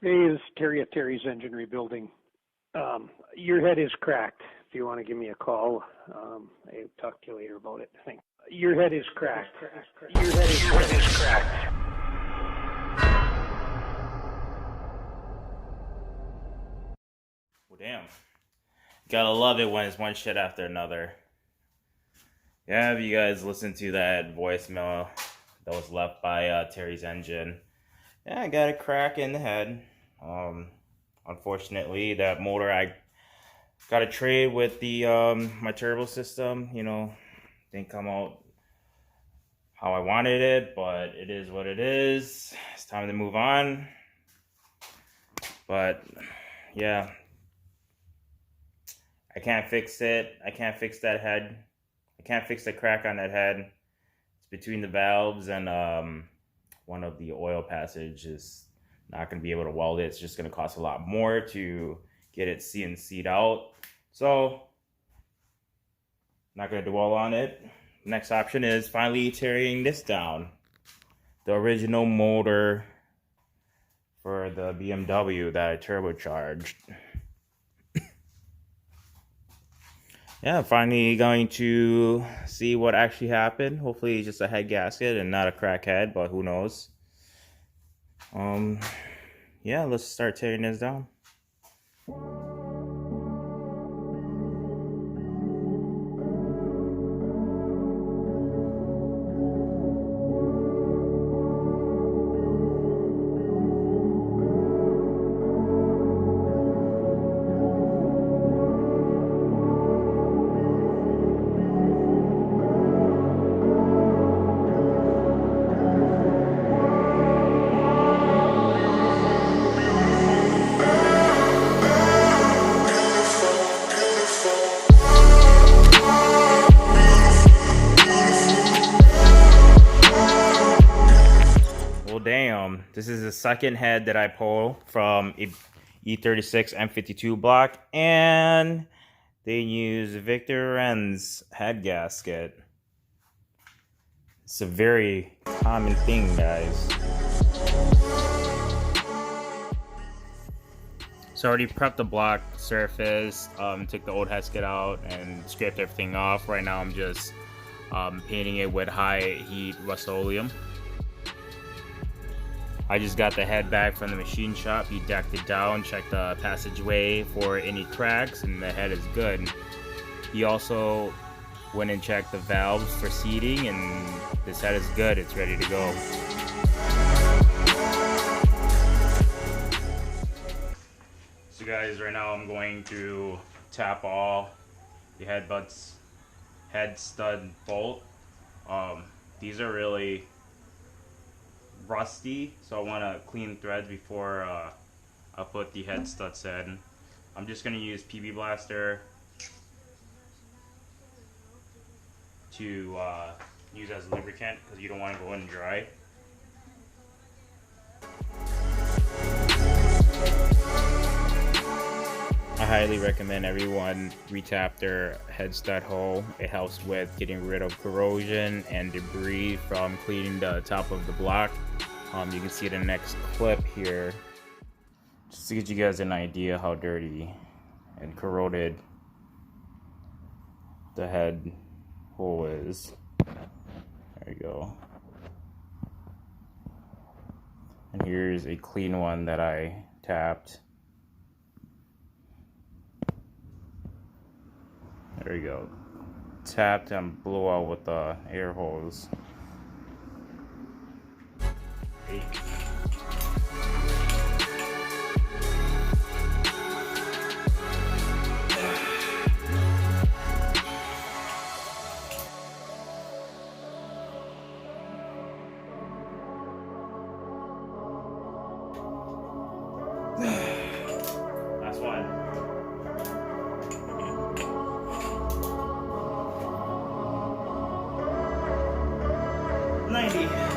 Hey, this is Terry at Terry's Engine Rebuilding. Your head is cracked. If you want to give me a call, I'll talk to you later about it. Thanks. Your head is cracked. Your head is cracked. Well, damn. Gotta love it when it's one shit after another. Yeah, have you guys listened to that voicemail that was left by Terry's Engine? Yeah, I got a crack in the head. Unfortunately, that motor I got a trade with the my turbo system. You know, didn't come out how I wanted it, but it is what it is. It's time to move on. But yeah, I can't fix it. I can't fix that head. I can't fix the crack on that head. It's between the valves and one of the oil passage is not going to be able to weld it. It's just going to cost a lot more to get it CNC'd out. So, not going to dwell on it. Next option is finally tearing this down. The original motor for the BMW that I turbocharged. Yeah, finally going to see what actually happened. Hopefully just a head gasket and not a crack head, but who knows. Yeah, let's start tearing this down. Well, damn, this is the second head that I pull from E36 m52 block, and they use Victor Wren's head gasket. It's a very common thing, guys. So I already prepped the block surface, took the old gasket out and scraped everything off. Right now I'm just painting it with high heat Rust-Oleum. I just got the head back from the machine shop. He decked it down, checked the passageway for any cracks, and the head is good. He also went and checked the valves for seating, and this head is good. It's ready to go. So guys, right now I'm going to tap all the head stud bolt. These are really rusty, so I want to clean threads before I put the head studs in. I'm just going to use PB Blaster to use as lubricant because you don't want to go in dry. I highly recommend everyone retap their head stud hole. It helps with getting rid of corrosion and debris from cleaning the top of the block. You can see it in the next clip here, just to get you guys an idea how dirty and corroded the head hole is. There you go. And here's a clean one that I tapped. There you go. Tapped and blew out with the air hose. Last one. 90.